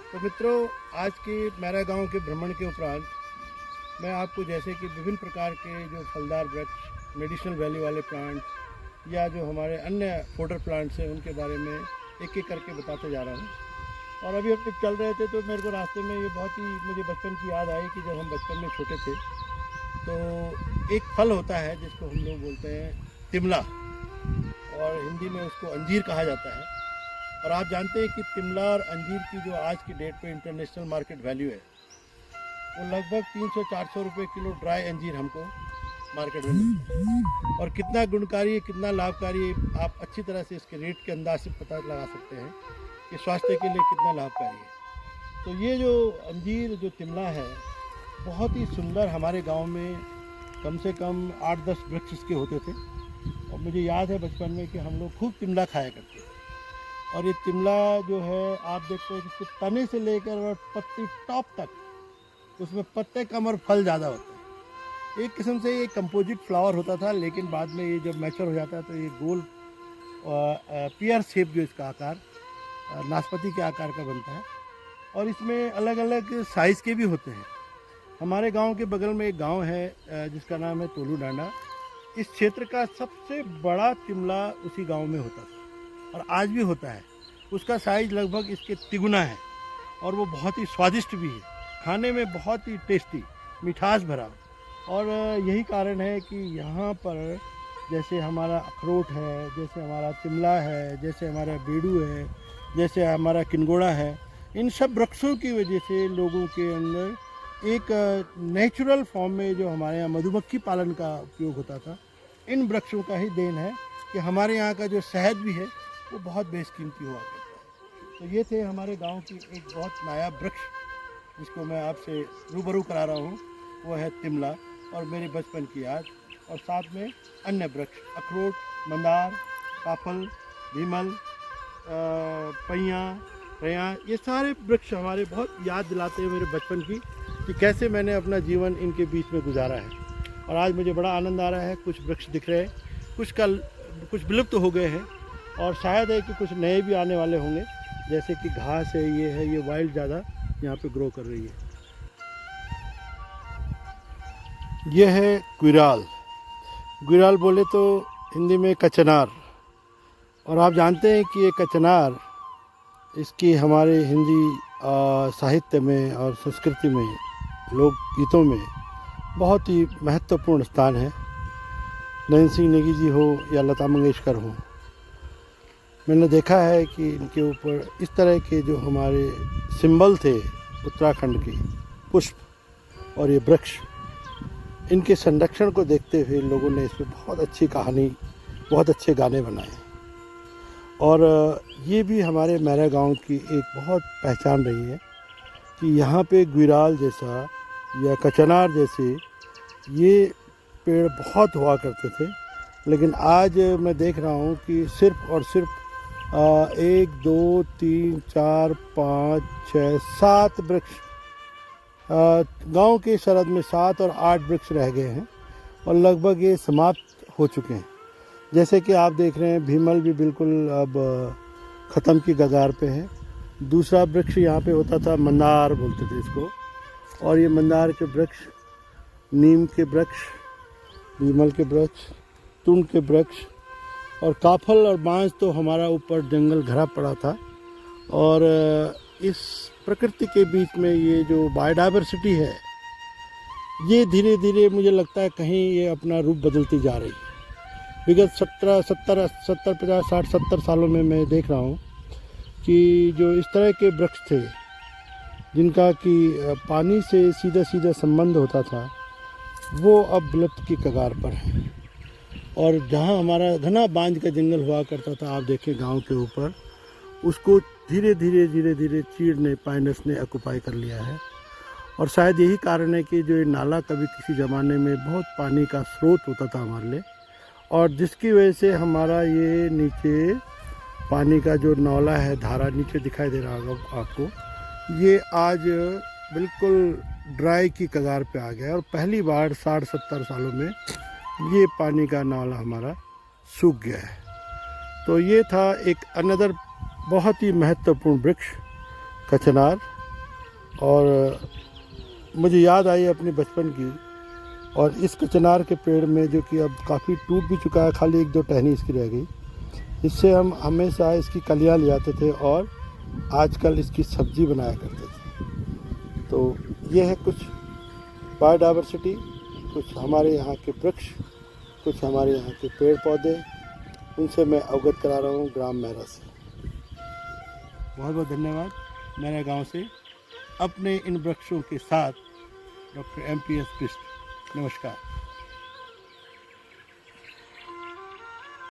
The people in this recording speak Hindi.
तो मित्रों, आज के मेरा गांव के भ्रमण के उपरांत मैं आपको जैसे कि विभिन्न प्रकार के जो फलदार वृक्ष, मेडिसिनल वैल्यू वाले प्लांट्स या जो हमारे अन्य फोडर प्लांट्स हैं उनके बारे में एक एक करके बताते जा रहा हूँ। और अभी हम चल रहे थे तो मेरे को रास्ते में ये बहुत ही मुझे बचपन की याद आई कि जब हम बचपन में छोटे थे तो एक फल होता है जिसको हम लोग बोलते हैं तिमला, और हिंदी में उसको अंजीर कहा जाता है। और आप जानते हैं कि तिमला और अंजीर की जो आज की डेट पे इंटरनेशनल मार्केट वैल्यू है वो लगभग 300-400 रुपये किलो ड्राई अंजीर हमको मार्केट में मिलता है। और कितना गुणकारी है, कितना लाभकारी है, आप अच्छी तरह से इसके रेट के अंदाज से पता लगा सकते हैं कि स्वास्थ्य के लिए कितना लाभकारी है। तो ये जो अंजीर जो तिमला है बहुत ही सुंदर, हमारे गांव में कम से कम 8-10 वृक्ष इसके होते थे। और मुझे याद है बचपन में कि हम लोग खूब तिमला खाया करते थे। और ये तिमला जो है आप देखते हैं कि तने से लेकर और पत्ती टॉप तक उसमें पत्ते कम और फल ज़्यादा होते हैं। एक किस्म से ये कंपोजिट फ्लावर होता था, लेकिन बाद में ये जब मैच्योर हो जाता है तो ये गोल पियर शेप जो इसका आकार नाशपाती के आकार का बनता है। और इसमें अलग अलग साइज़ के भी होते हैं। हमारे गांव के बगल में एक गांव है जिसका नाम है तोलू डांडा। इस क्षेत्र का सबसे बड़ा तिमला उसी गांव में होता था और आज भी होता है। उसका साइज़ लगभग इसके तिगुना है और वो बहुत ही स्वादिष्ट भी है, खाने में बहुत ही टेस्टी, मिठास भरा। और यही कारण है कि यहाँ पर जैसे हमारा अखरोट है, जैसे हमारा तिमला है, जैसे हमारा बेडू है, जैसे हमारा किनगोड़ा है, इन सब वृक्षों की वजह से लोगों के अंदर एक नेचुरल फॉर्म में जो हमारे यहाँ मधुमक्खी पालन का उपयोग होता था, इन वृक्षों का ही देन है कि हमारे यहाँ का जो शहद भी है वो बहुत बेशकीमती हुआ करता है। तो ये थे हमारे गांव की एक बहुत नायाब वृक्ष जिसको मैं आपसे रूबरू करा रहा हूँ, वो है तिमला और मेरे बचपन की याद। और साथ में अन्य वृक्ष अखरोट, मंदार, काफल, भीमल, पैया, ये सारे वृक्ष हमारे बहुत याद दिलाते हैं मेरे बचपन की कि कैसे मैंने अपना जीवन इनके बीच में गुजारा है। और आज मुझे बड़ा आनंद आ रहा है, कुछ वृक्ष दिख रहे हैं, कुछ विलुप्त हो गए हैं और शायद है कि कुछ नए भी आने वाले होंगे। जैसे कि घास है, ये वाइल्ड ज़्यादा यहाँ पे ग्रो कर रही है। ये है गुइराल। गुइराल बोले तो हिंदी में कचनार। और आप जानते हैं कि ये कचनार, इसकी हमारे हिंदी साहित्य में और संस्कृति में, लोकगीतों में बहुत ही महत्वपूर्ण स्थान है। नैन सिंह नेगी जी हो या लता मंगेशकर हो, मैंने देखा है कि इनके ऊपर इस तरह के जो हमारे सिंबल थे उत्तराखंड के, पुष्प और ये वृक्ष, इनके संरक्षण को देखते हुए लोगों ने इस पर बहुत अच्छी कहानी, बहुत अच्छे गाने बनाए। और ये भी हमारे मेरा गांव की एक बहुत पहचान रही है कि यहाँ पे गुइराल जैसा या कचनार जैसे ये पेड़ बहुत हुआ करते थे। लेकिन आज मैं देख रहा हूँ कि सिर्फ और सिर्फ 1, 2, 3, 4, 5, 6, 7 वृक्ष, गांव के सरहद में 7 और 8 वृक्ष रह गए हैं और लगभग ये समाप्त हो चुके हैं। जैसे कि आप देख रहे हैं भीमल भी बिल्कुल अब ख़त्म की कगार पे है। दूसरा वृक्ष यहाँ पे होता था, मंदार बोलते थे इसको, और ये मंदार के वृक्ष, नीम के वृक्ष, भीमल के वृक्ष, तुंड के वृक्ष और काफल और बांस तो हमारा ऊपर जंगल घरा पड़ा था। और इस प्रकृति के बीच में ये जो बायोडाइवर्सिटी है, ये धीरे धीरे मुझे लगता है कहीं ये अपना रूप बदलती जा रही है। विगत 70 सालों में मैं देख रहा हूँ कि जो इस तरह के वृक्ष थे जिनका कि पानी से सीधा सीधा संबंध होता था, वो अब विलुप्त की कगार पर है। और जहाँ हमारा घना बांज का जंगल हुआ करता था, आप देखें गांव के ऊपर, उसको धीरे धीरे चीड़ ने, पाइनस ने ऑक्युपाई कर लिया है। और शायद यही कारण है कि जो ये नाला कभी किसी ज़माने में बहुत पानी का स्रोत होता था हमारे लिए, और जिसकी वजह से हमारा ये नीचे पानी का जो नौला है, धारा नीचे दिखाई दे रहा होगा आपको, ये आज बिल्कुल ड्राई की कगार पे आ गया। और पहली बार 60-70 सालों में ये पानी का नाला हमारा सूख गया है। तो ये था एक अनदर बहुत ही महत्वपूर्ण वृक्ष कचनार। और मुझे याद आई अपने बचपन की। और इस कचनार के पेड़ में, जो कि अब काफ़ी टूट भी चुका है, खाली 1-2 टहनी इसकी रह गई, इससे हम हमेशा इसकी कलियाँ ले जाते थे और आजकल इसकी सब्ज़ी बनाया करते थे। तो ये है कुछ बायोडाइवर्सिटी, कुछ हमारे यहाँ के वृक्ष, कुछ हमारे यहाँ के पेड़ पौधे, उनसे मैं अवगत करा रहा हूँ ग्राम मैरा से। बहुत बहुत धन्यवाद। मैरा गांव से अपने इन वृक्षों के साथ डॉक्टर MP.S. बिष्ट। नमस्कार।